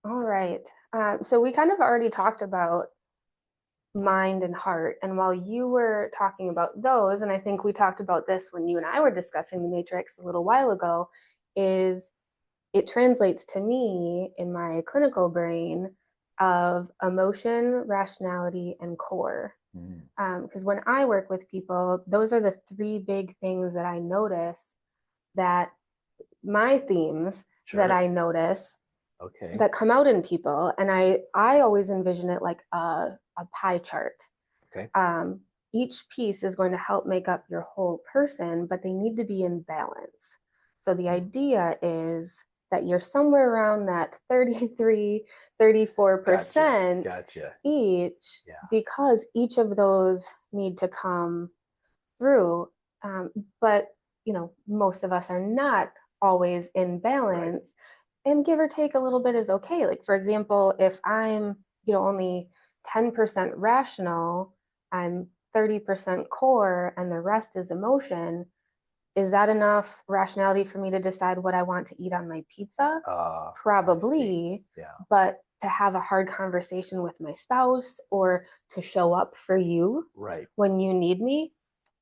All right. So we kind of already talked about mind and heart. And while you were talking about those, and I think we talked about this when you and I were discussing the matrix a little while ago, is it translates to me in my clinical brain of emotion, rationality, and core. Mm, Because when I work with people, those are the three big things that I notice that my themes that sure. I notice Okay. that come out in people. And I always envision it like a pie chart. Okay. um, each piece is going to help make up your whole person, but they need to be in balance. So the Mm, idea is that you're somewhere around that 33, gotcha. 34% Gotcha. each, Yeah. because each of those need to come through. Um, but, most of us are not always in Right. balance. And give or take a little bit is okay. Like, for example, if I'm, only 10% rational, I'm 30% core, and the rest is emotion. Is that enough rationality for me to decide what I want to eat on my pizza? I see. Probably, Yeah. but to have a hard conversation with my spouse or to show up for you Right. when you need me,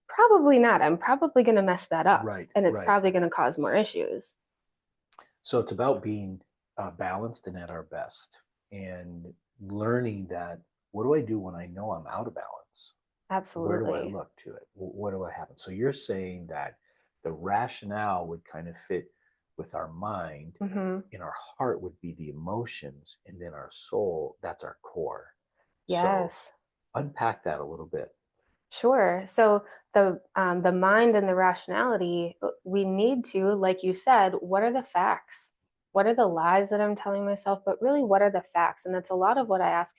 probably not. I'm probably going to mess that up, Right. and it's Right. probably going to cause more issues. So it's about being balanced and at our best and learning that what do I do when I know I'm out of balance? Where do I Absolutely. look to it? What do I happen? So you're saying that the rationale would kind of fit with our mind, Hmm. and our heart would be the emotions, and then our soul, that's our core. So Yes. unpack that a little bit. Sure. So the mind and the rationality, we need to, like you said, what are the facts? What are the lies that I'm telling myself? But really, what are the facts? And that's a lot of what I ask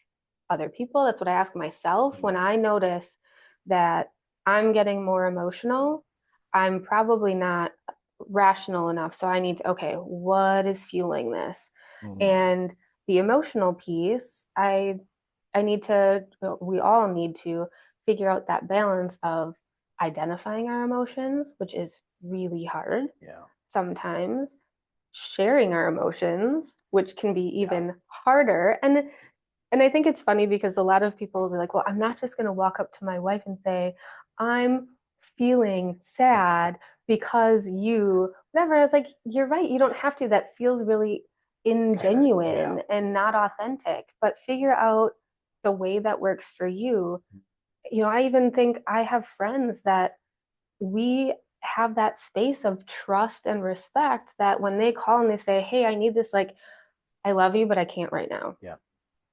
other people. That's what I ask myself when Yeah. I notice that I'm getting more emotional. I'm probably not rational enough. So I need to, okay, what is fueling this? Mm, And the emotional piece, I need to, we all need to figure out that balance of identifying our emotions, which is really hard yeah. sometimes, sharing our emotions, which can be Yeah. even harder. And I think it's funny because a lot of people will be like, well, I'm not just going to walk up to my wife and say, I'm feeling sad because you, whatever. I was like, you're right. You don't have to. That feels really Yeah. ingenuine and not authentic, but figure out the way that works for you. I even think I have friends that we have that space of trust and respect that when they call and they say, hey, I need this, like, I love you, but I can't right now. Yeah.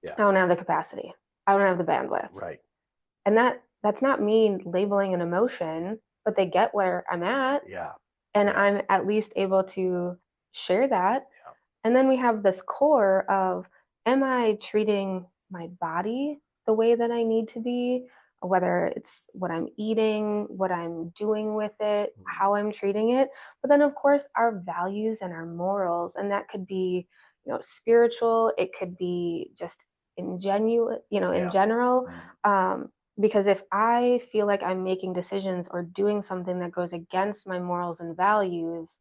Yeah. I don't have the capacity. I don't have the bandwidth. Right. And that's not me labeling an emotion, but they get where I'm at, Yeah. and Yeah. I'm at least able to share that. Yeah. And then we have this core of, am I treating my body the way that I need to be? Whether it's what I'm eating, what I'm doing with it, Mm, how I'm treating it. But then, of course, our values and our morals. And that could be, spiritual, it could be just in yeah. general. Mm, Um, because if I feel like I'm making decisions or doing something that goes against my morals and values,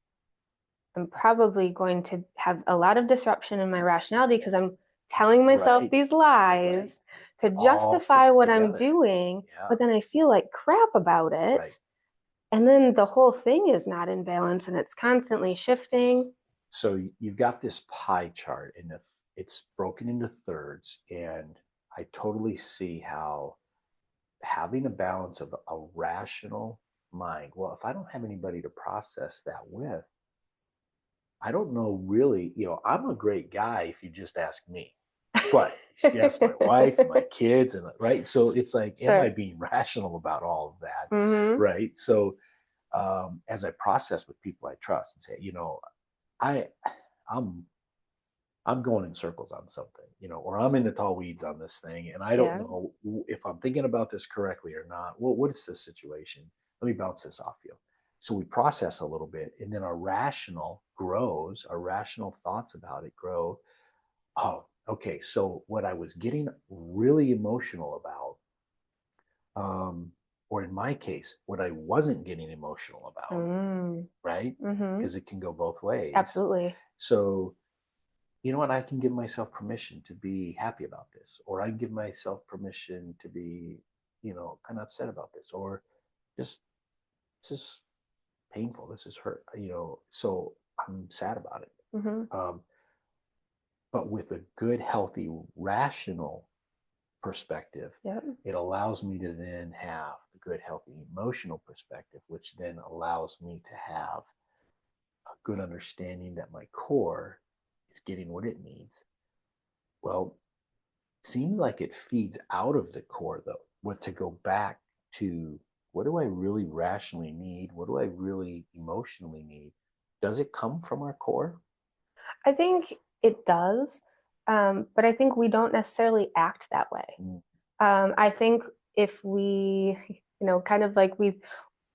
I'm probably going to have a lot of disruption in my rationality because I'm telling myself right. these Right. lies to It all justify fits what I'm together. doing, Yeah. but then I feel like crap about it. Right. And then the whole thing is not in balance and it's constantly shifting. So you've got this pie chart, and it's broken into thirds, and I totally see how having a balance of a rational mind. Well, if I don't have anybody to process that with, I don't know really. I'm a great guy if you just ask me, but yes, my wife, my kids, and right. So it's like, am I Sure. being rational about all of that? Mm-hmm. Right. So as I process with people I trust and say, I, I'm I'm going in circles on something, or I'm in the tall weeds on this thing, and I don't Yeah. know if I'm thinking about this correctly or not. What is this situation? Let me bounce this off you. So we process a little bit, and then our rational grows, our rational thoughts about it grow. Oh, okay. So what I was getting really emotional about, um, or in my case, what I wasn't getting emotional about, Mm. right? Mm-hmm. Because it can go both ways. Absolutely. So you know what, I can give myself permission to be happy about this, or I give myself permission to be, kind of upset about this, or just, this is painful, this is hurt, so I'm sad about it. Mm-hmm. But with a good, healthy, rational perspective, Yep. it allows me to then have the good, healthy, emotional perspective, which then allows me to have a good understanding that my core is getting what it needs. Well, it seems like it feeds out of the core, though. What to go back to, what do I really rationally need? What do I really emotionally need? Does it come from our core? I think it does, but I think we don't necessarily act that way. Mm. I think if we, kind of like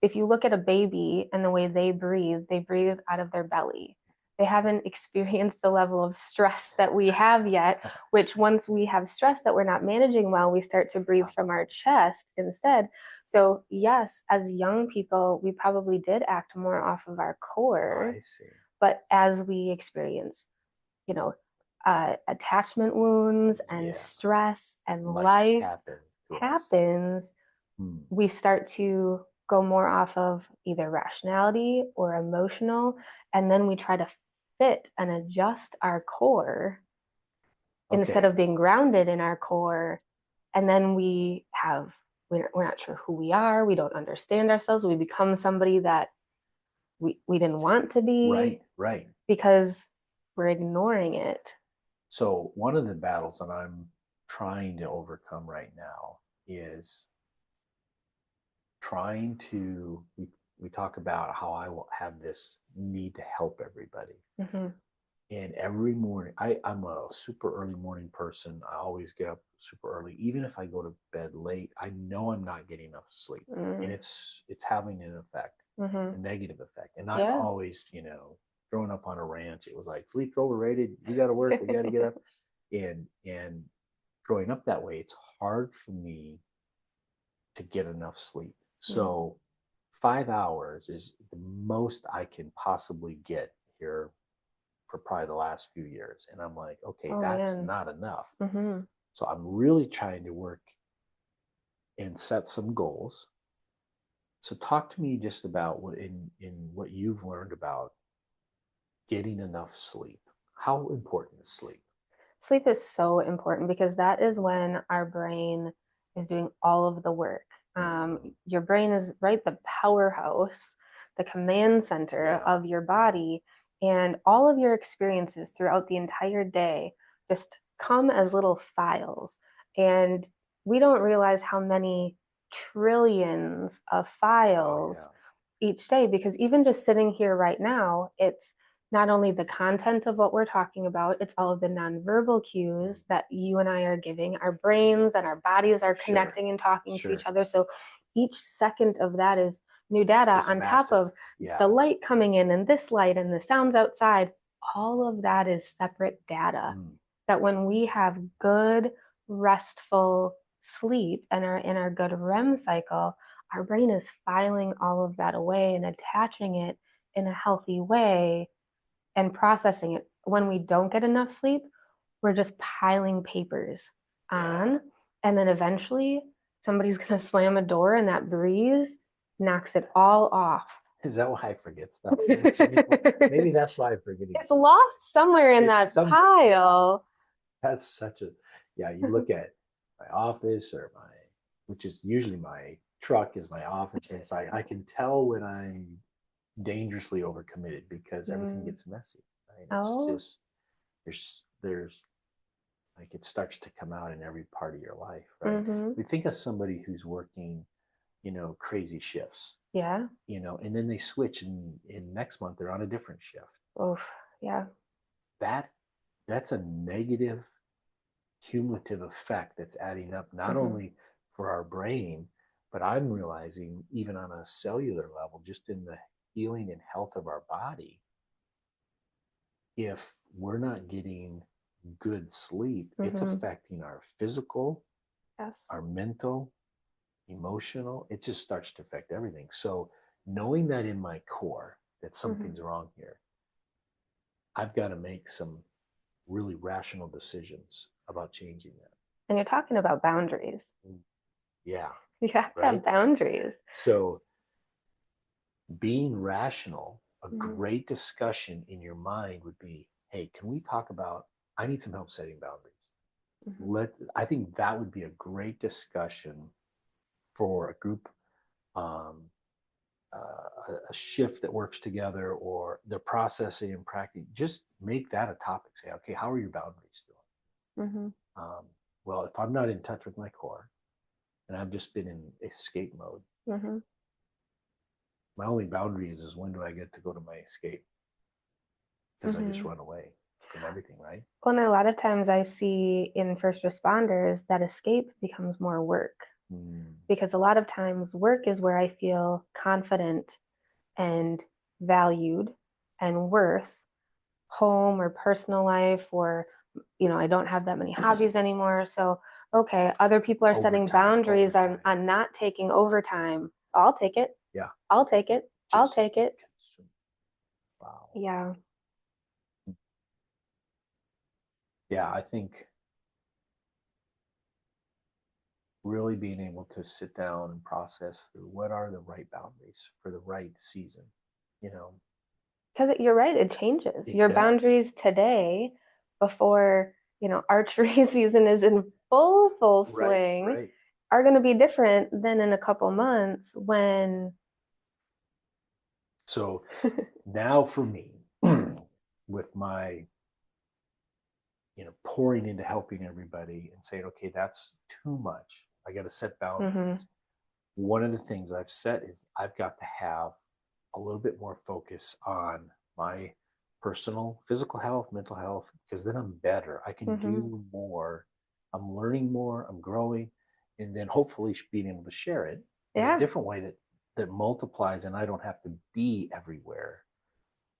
if you look at a baby and the way they breathe out of their belly. They haven't experienced the level of stress that we have yet, which once we have stress that we're not managing well, we start to breathe from our chest instead. So, yes, as young people, we probably did act more off of our core, I see. but as we experience, you know, attachment wounds and Yeah. stress and Life life happens to us. happens, Hmm. we start to go more off of either rationality or emotional, and then we try to fit and adjust our core instead Okay. of being grounded in our core. And then we're not sure who we are, we don't understand ourselves, we become somebody that we didn't want to be Right, right. because we're ignoring it. So one of the battles that I'm trying to overcome right now is trying to, we talk about how I will have this need to help everybody. Mm-hmm. And every morning, I'm a super early morning person. I always get up super early. Even if I go to bed late, I know I'm not getting enough sleep. Mm-hmm. And it's having an effect, Mm-hmm. a negative effect. And I'm Yeah. always, growing up on a ranch, it was like sleep's overrated. You gotta work, we gotta get up. And growing up that way, it's hard for me to get enough sleep. Mm. So 5 hours is the most I can possibly get here for probably the last few years. And I'm like, okay, Oh that's man. not enough. Mm-hmm. So I'm really trying to work and set some goals. So talk to me just about what in what you've learned about getting enough sleep. How important is sleep? Sleep is so important because that is when our brain is doing all of the work. Mm-hmm. Your brain is right the powerhouse, the command center Yeah. of your body, and all of your experiences throughout the entire day just come as little files. And we don't realize how many trillions of Oh files yeah. each day because even just sitting here right now, it's not only the content of what we're talking about, it's all of the nonverbal cues that you and I are giving. Our brains and our bodies are Sure. connecting and talking to each Sure. other. So each second of that is new data Just on top massive. of Yeah. the light coming in and this light and the sounds outside. All of that is separate data Mm. that when we have good, restful sleep and are in our good REM cycle, our brain is filing all of that away and attaching it in a healthy way and processing it. When we don't get enough sleep, we're just piling papers Yeah. on. And then eventually somebody's going to slam a door and that breeze knocks it all off. Is that why I forget stuff? Maybe that's why I'm forgetting It's some. lost somewhere in that It's some. pile. That's such a. Yeah. You look at my office or which is usually my truck is my office, and it's like I can tell when I'm dangerously overcommitted because everything Mm. gets messy. Right? It's Oh. just there's like it starts to come out in every part of your life, right? Mm-hmm. We think of somebody who's working, crazy shifts, Yeah. and then they switch and in next month they're on a different shift. Oof. Yeah. That that's a negative cumulative effect that's adding up not Mm-hmm. only for our brain, but I'm realizing even on a cellular level, just in the healing and health of our body, if we're not getting good sleep, it's Mm-hmm. affecting our physical, Yes. our mental, emotional. It just starts to affect everything. So knowing that in my core that Mm-hmm. something's wrong here, I've got to make some really rational decisions about changing that. And you're talking about boundaries. Yeah, You have to right. have boundaries. So being rational, a Mhm. great discussion in your mind would be, hey, can we talk about, I need some help setting boundaries. Mhm. I think that would be a great discussion for a group, um, a shift that works together, or the processing and practicing. Just make that a topic. Say, okay, how are your boundaries feeling? Mhm. Well, if I'm not in touch with my core and I've just been in escape mode, Mhm. my only boundary is when do I get to go to my escape? Because I just Mhm. run away from everything, right? Well, and a lot of times I see in first responders that escape becomes more work Mm, because a lot of times work is where I feel confident and valued and worth. Home or personal life, or I don't have that many hobbies anymore. So, okay, other people are setting overtime, boundaries on overtime. not taking overtime. I'll take it. Yeah, I'll take it. I'll just take it. consume. Wow. Yeah. Yeah, I think really being able to sit down and process through what are the right boundaries for the right season, you know, Because you're right, it changes. it Your does. boundaries today, before, archery season is in full Right, swing, right. are going to be different than in a couple months when. So now for me, with my, pouring into helping everybody and saying, okay, that's too much. I got to set Mhm. boundaries. One of the things I've set is I've got to have a little bit more focus on my personal physical health, mental health, because then I'm better. I can Mhm. do more. I'm learning more. I'm growing, and then hopefully being able to share it in a Yeah. different way that multiplies, and I don't have to be everywhere,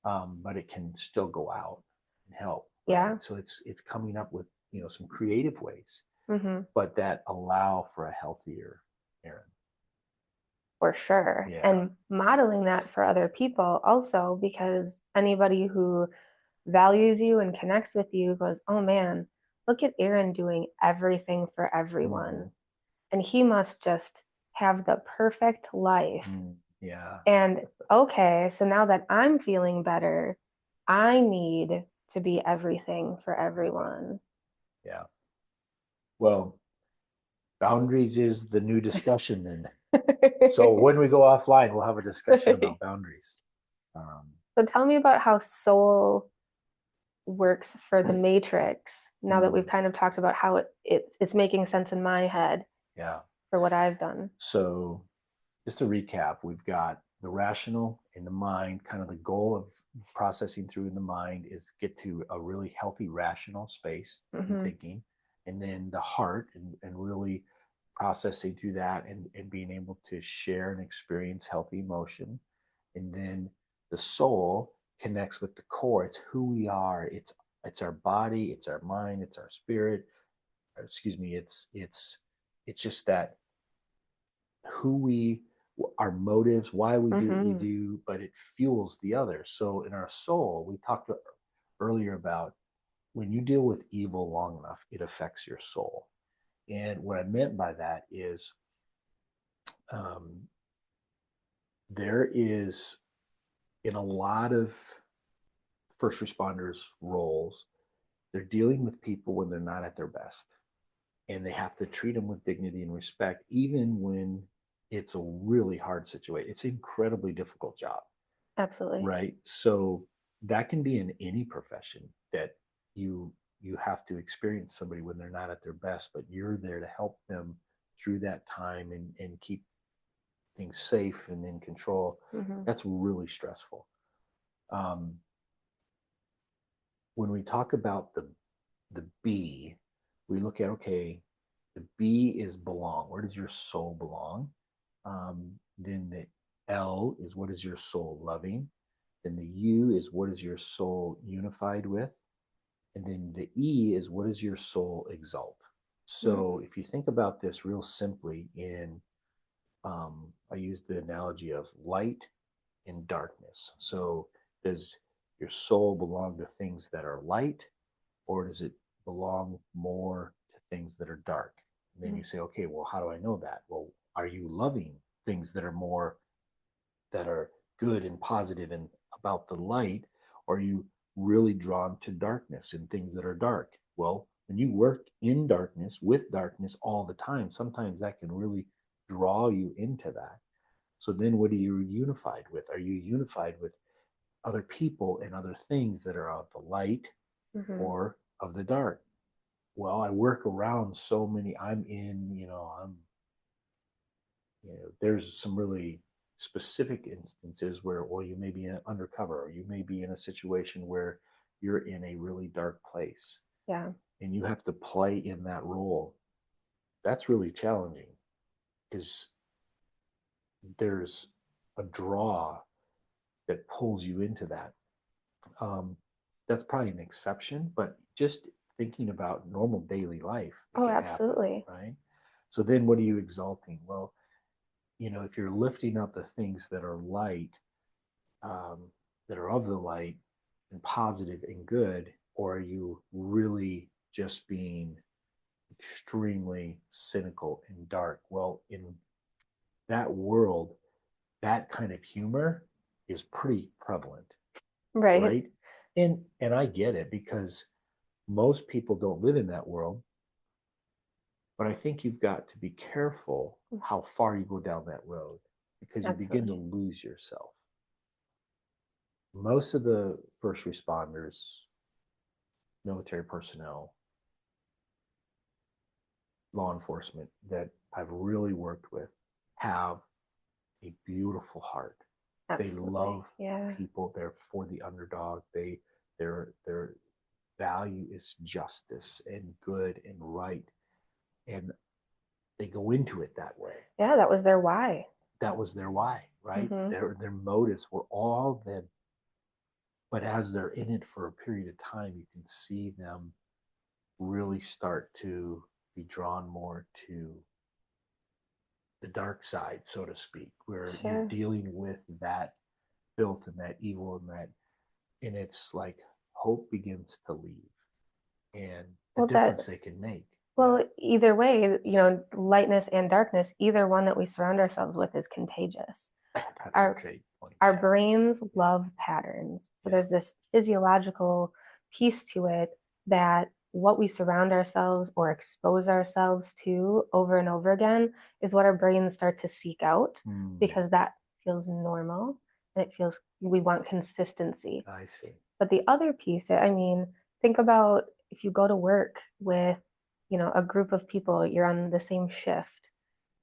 but it can still go out and help. Right. Yeah. So it's coming up with some creative ways, Mhm. but that allow for a healthier Aaron. For sure. Yeah. And modeling that for other people also, because anybody who values you and connects with you goes, oh man, look at Aaron doing everything for Mm-hmm. everyone. And he must just have the perfect life. Yeah. And okay, so now that I'm feeling better, I need to be everything for everyone. Yeah. Well, boundaries is the new discussion. And so when we go offline, we'll have a discussion about boundaries. Um, So tell me about how soul works for the Matrix now that we've mm, kind of talked about how it's making sense in my head yeah. for what I've done. So just to recap, we've got the rational in the mind, kind of the goal of processing through in the mind is get to a really healthy, rational space in Hmm. thinking. And then the heart and really processing through that and being able to share and experience healthy emotion. And then the soul connects with the core. It's who we are. It's our body, it's our mind, it's our spirit. Or excuse me, it's just that who we, our motives, why we do what we Hmm. do, but it fuels the other. So in our soul, we talked earlier about when you deal with evil long enough, it affects your soul. And what I meant by that is um, there is in a lot of first responders roles, they're dealing with people when they're not at their best. And they have to treat them with dignity and respect, even when it's a really hard situation. It's an incredibly difficult job. Absolutely. Right. So that can be in any profession that you you have to experience somebody when they're not at their best, but you're there to help them through that time and keep things safe and in control. Hmm. That's really stressful. um, when we talk about the B, we look at, okay, the B is belong. Where does your soul belong? Then the L is, what is your soul loving? Then the U is, what is your soul unified with? And then the E is, what is your soul exalt? Hmm. So if you think about this real simply, I use the analogy of light and darkness. So does your soul belong to things that are light, or does it belong more to things that are dark? And then you say, okay, well, how do I know that? Well, are you loving things that are more, that are good and positive and about the light? Or are you really drawn to darkness and things that are dark? Well, when you work in darkness with darkness all the time, sometimes that can really draw you into that. So then what are you unified with? Are you unified with other people and other things that are of the light Mm-hmm. or of the dark? Well, I work around so many. There's some really specific instances where, well, you may be undercover, or you may be in a situation where you're in a really dark place Yeah. and you have to play in that role. That's really challenging because there's a draw that pulls you into that. Um, that's probably an exception, but just thinking about normal daily life, it Oh, can happen, absolutely. right? So then what are you exalting? Well, if you're lifting up the things that are light, um, that are of the light and positive and good, or are you really just being extremely cynical and dark? Well, in that world, that kind of humor is pretty prevalent, Right. right? And I get it because most people don't live in that world, but I think you've got to be careful how far you go down that road because you begin to Absolutely. lose yourself. Most of the first responders, military personnel, law enforcement that I've really worked with have a beautiful heart. They Absolutely. love Yeah. people. They're for the underdog. Their value is justice and good and right, and they go into it that way. Yeah, that was their why. That was their why, right? Mm-hmm. Their motives were all them. But as they're in it for a period of time, you can see them really start to be drawn more to the dark side, so to speak, where you're Sure. dealing with that filth and that evil and it's like hope begins to leave and the Well, that difference they can make. Yeah, Well, either way, lightness and darkness, either one that we surround ourselves with is contagious. that's a Our great point. our Yeah, brains love patterns. So yeah. there's this physiological piece to it that what we surround ourselves or expose ourselves to over and over again is what our brains start to seek out Hmm, because that feels normal and it feels we want consistency. I see. But the other piece, I mean, think about if you go to work with, a group of people, you're on the same shift,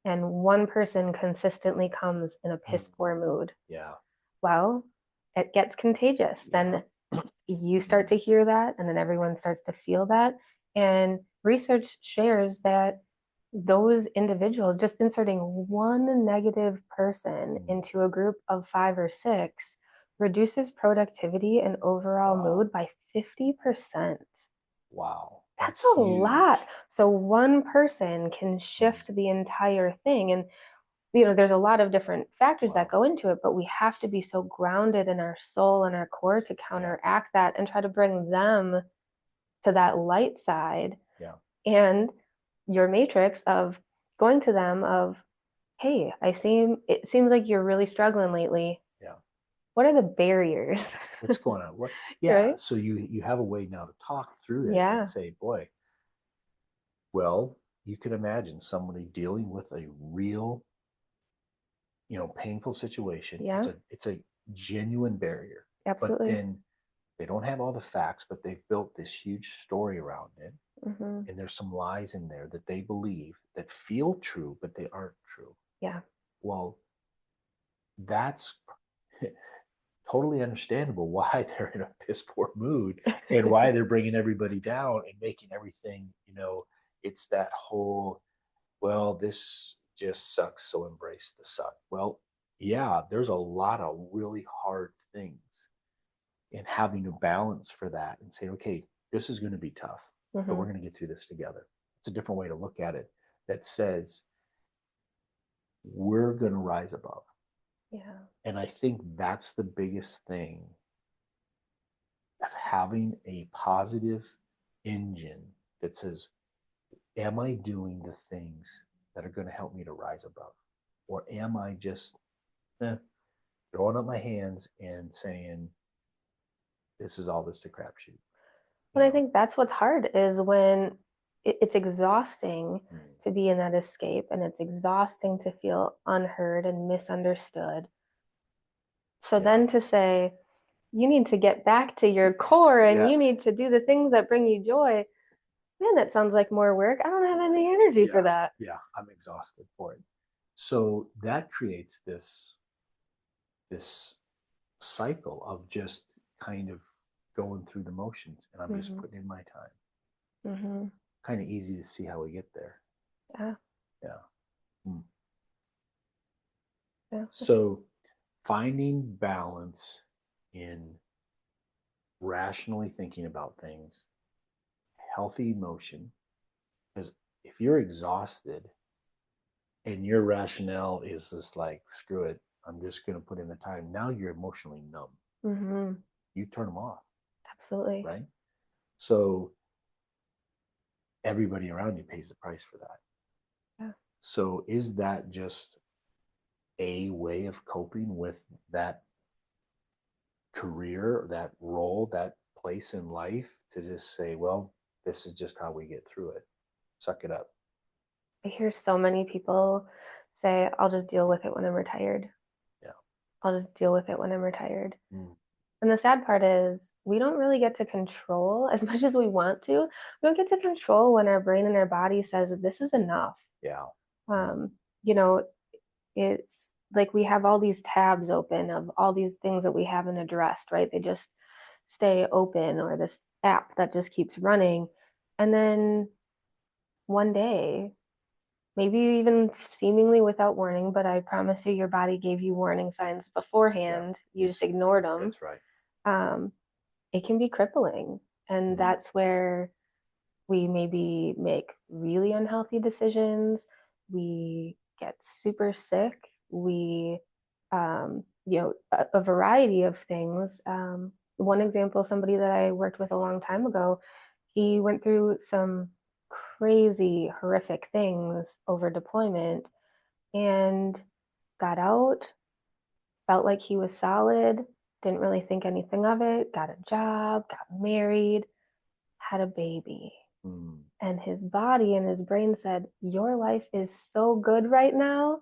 and one person consistently comes in a Hmm, piss poor mood. yeah, Well, it gets contagious. yeah. Then you start to hear that, and then everyone starts to feel that. And research shares that those individuals, just inserting one negative person Hmm. into a group of 5 or 6, reduces productivity and overall Wow, mood by 50%. wow, That's that's a lot. huge. So one person can Hmm. shift the entire thing. And there's a lot of different factors that Wow, go into it, but we have to be so grounded in our soul and our core to yeah, counteract that and try to bring them to that light side. yeah. And your matrix of going to them of, hey, it seems like you're really struggling lately. Yeah. What are the barriers? What's going on? What? Yeah. Right? So you have a way now to talk through it and Yeah, say, boy, well, you can imagine somebody dealing with a real, painful situation. It's yeah, a genuine barrier, but absolutely. then they don't have all the facts, but they've built this huge story around it. Hmm. And there's some lies in there that they believe that feel true, but they aren't true. Yeah. Well, that's totally understandable why they're in a piss poor mood and why they're bringing everybody down and making everything, it's that whole, well, this just sucks, so embrace the suck. Well, yeah, there's a lot of really hard things and having a balance for that and say, okay, this is going to be tough, but Hmm. we're going to get through this together. It's a different way to look at it that says we're going to rise above. Yeah. And I think that's the biggest thing of having a positive engine that says, am I doing the things that are going to help me to rise above? Or am I just throwing up my hands and saying, this is all just a crapshoot? But I think that's what's hard is when it's exhausting Mm. to be in that escape, and it's exhausting to feel unheard and misunderstood. So Yeah. then to say, you need to get back to your core and Yeah. you need to do the things that bring you joy, man, that sounds like more work. I don't have any energy Yeah. for that. Yeah. I'm exhausted for it. So that creates this cycle of just kind of going through the motions, and I'm just Mm-hmm. putting in my time. Mm-hmm. Kind of easy to see how we get there. Yeah. Yeah. Mm. Yeah. So finding balance in rationally thinking about things, healthy emotion, because if you're exhausted and your rationale is just like, screw it, I'm just going to put in the time, now you're emotionally numb. Mm-hmm. You turn them off, Absolutely. right? So everybody around you pays the price for that. Yeah. So is that just a way of coping with that career, that role, that place in life, to just say, well, this is just how we get through it. Suck it up. I hear so many people say, I'll just deal with it when I'm retired. Yeah. I'll just deal with it when I'm retired. Mm. And the sad part is, we don't really get to control as much as we want to. We don't get to control when our brain and our body says, this is enough. Yeah. Um, you know, it's like we have all these tabs open of all these things that we haven't addressed, right? They just stay open, or this app that just keeps running. And then one day, maybe even seemingly without warning, but I promise you, your body gave you warning signs Yeah. beforehand. You just ignored them. That's right. Um, it can be crippling. And Mm. that's where we maybe make really unhealthy decisions. We get super sick. We, a variety of things. One example, somebody that I worked with a long time ago, he went through some crazy, horrific things over deployment and got out, felt like he was solid, didn't really think anything of it, got a job, got married, had a baby. Mm. And his body and his brain said, your life is so good right now.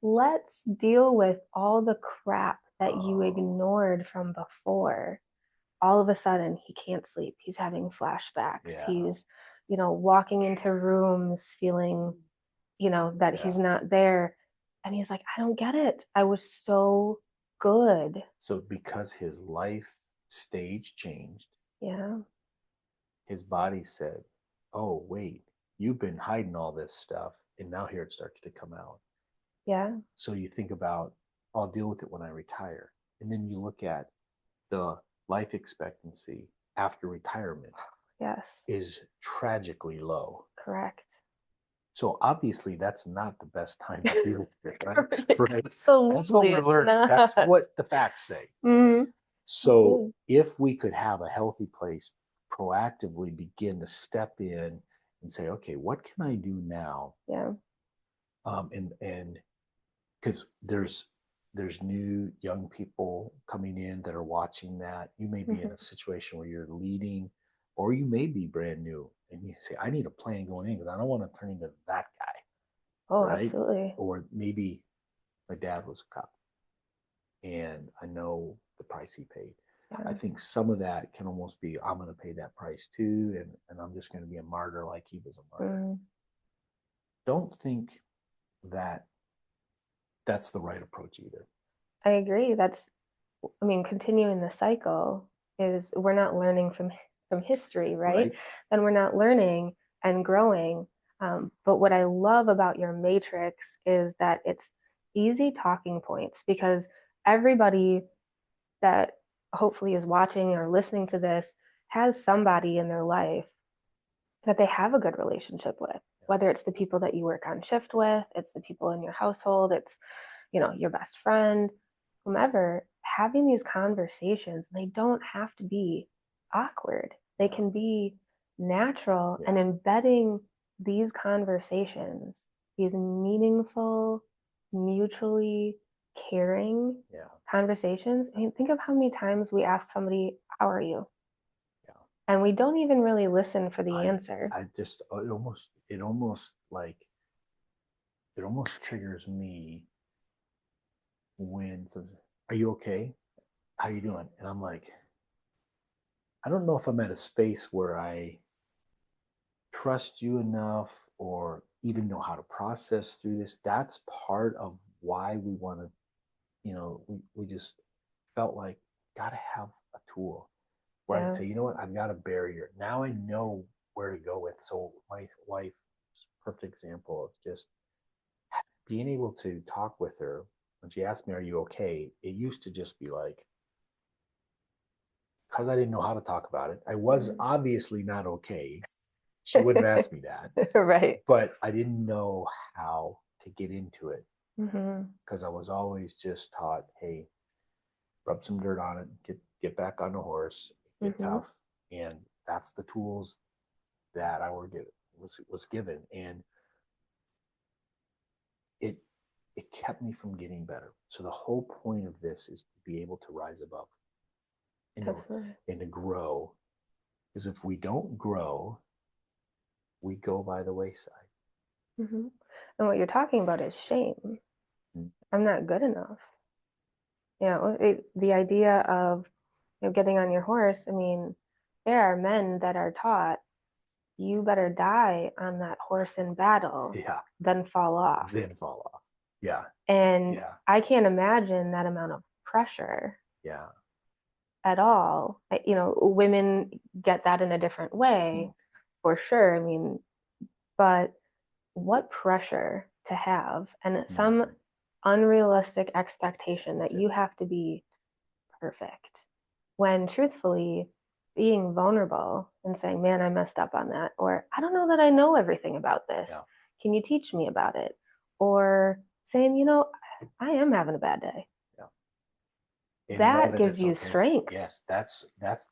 Let's deal with all the crap that you ignored from before. All of a sudden, he can't sleep. He's having flashbacks. Yeah. He's, walking into rooms feeling, that Yeah. he's not there. And he's like, I don't get it. I was so good. So because his life stage changed, Yeah. his body said, oh, wait, you've been hiding all this stuff. And now here it starts to come out. Yeah. So you think about, I'll deal with it when I retire. And then you look at the life expectancy after retirement Yes. is tragically low. Correct. So obviously that's not the best time to deal with it, right? Right. That's what Absolutely, we're it's learning. That's not. what the facts say. Mhm. So Absolutely. if we could have a healthy place, proactively begin to step in and say, okay, what can I do now? Yeah. And because there's new young people coming in that are watching that. You may be in a Mhm. situation where you're leading, or you may be brand new, and you say, I need a plan going in because I don't want to turn into that guy, Oh, right? absolutely. Or maybe my dad was a cop, and I know the price he paid. I Yeah. think some of that can almost be, I'm going to pay that price too, and I'm just going to be a martyr like he was a martyr. Mm, Don't think that that's the right approach either. I agree. Continuing the cycle is we're not learning from history, right? Right? Then we're not learning and growing. But what I love about your matrix is that it's easy talking points because everybody that hopefully is watching or listening to this has somebody in their life that they have a good relationship with, whether it's the people that you work on shift with, it's the people in your household, it's, your best friend, whomever, having these conversations, they don't have to be awkward. They Yeah. can be natural and Yeah. embedding these conversations, these meaningful, mutually caring Yeah. conversations. I mean, think of how many times we ask somebody, "How are you?" Yeah. And we don't even really listen for the I answer. I just it almost triggers me when someone says, "Are you okay? How you doing?" And I'm like, I don't know if I'm at a space where I trust you enough or even know how to process through this. That's part of why we want to, we just felt like gotta have a tool where I can Yeah, say, you know what, I've got a barrier. Now I know where to go with. So my wife is a perfect example of just being able to talk with her when she asked me, "Are you okay?" It used to just be like, because I didn't know how to talk about it. I was mhm. obviously not okay. She wouldn't have asked me that, Right. but I didn't know how to get into it Mhm, because I was always just taught, hey, rub some dirt on it, get back on the horse, get mhm. tough, and that's the tools that I were given was given, and it it kept me from getting better. So the whole point of this is to be able to rise above and Absolutely. to grow. Because if we don't grow, we go by the wayside. Mhm. And what you're talking about is shame. Mm. I'm not good enough. The idea of getting on your horse. I mean, there are men that are taught you better die on that horse in battle Yeah, than fall off. then fall off. Yeah, And yeah, I can't imagine that amount of pressure yeah. at all. Women get that in a different way, for sure. I mean, but what pressure to have, and some Mhm. unrealistic expectation that That's it. you have to be perfect. When truthfully, being vulnerable and saying, man, I messed up on that, or I don't know that I know everything about this. Yeah, Can you teach me about it? Or saying, I am having a bad day. yeah. And know That that gives it's you okay. strength. Yes, that's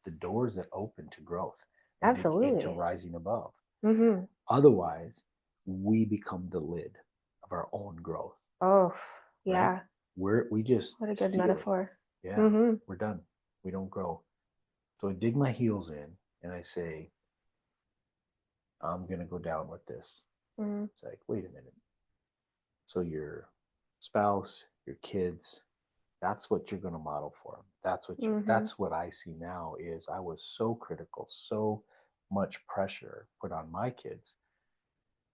the doors that open to growth and to Absolutely. rising above. Hmm. Otherwise, we become the lid of our own growth, Oh, right? yeah. We just What a good steal it. metaphor. Yeah, Hmm. we're done. We don't grow. So I dig my heels in and I say, I'm gonna go down with this. Hmm. It's like, wait a minute. So your spouse, your kids, that's what you're going to model for them. Hmm. That's what I see now is I was so critical, so much pressure put on my kids.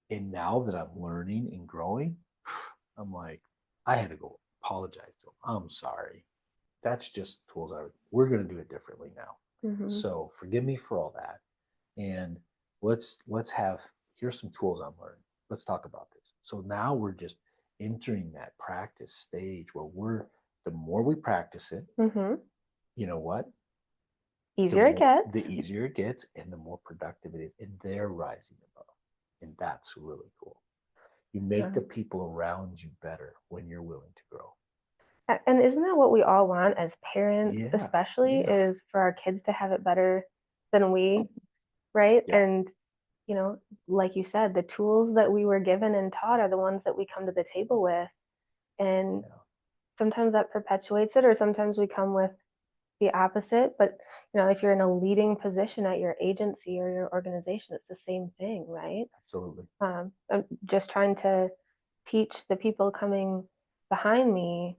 And now that I'm learning and growing, I'm like, I had to go apologize to them. I'm sorry. That's just tools we're going to do it differently now. Hmm. So forgive me for all that. And let's have here's some tools I'm learning. Let's talk about this. So now we're just entering that practice stage where we're the more we practice it, Hmm. you know what? Easier it gets. The easier it gets and the more productive it is. And they're rising above. And that's really cool. You make Yeah. the people around you better when you're willing to grow. And isn't that what we all want as parents, Yeah. especially, Yeah. is for our kids to have it better than we, right? Yeah. And, you know, like you said, the tools that we were given and taught are the ones that we come to the table with. And Yeah. sometimes that perpetuates it, or sometimes we come with the opposite. But, if you're in a leading position at your agency or your organization, it's the same thing, right? Absolutely. I'm just trying to teach the people coming behind me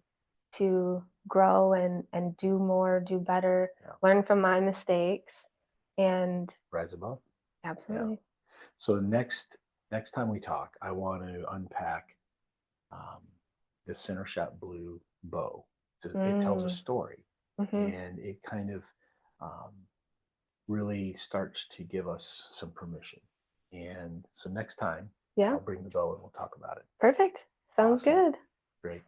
to grow and do more, do better, Yeah. learn from my mistakes, and Rise above. Yeah. absolutely. So next time we talk, I want to unpack um, the Centershot Blue bow. So it tells a Mm, story, hmm. and it kind of um, really starts to give us some permission. And so next time, Yeah, I'll bring the bow and we'll talk about it. perfect. Sounds Awesome, good. great.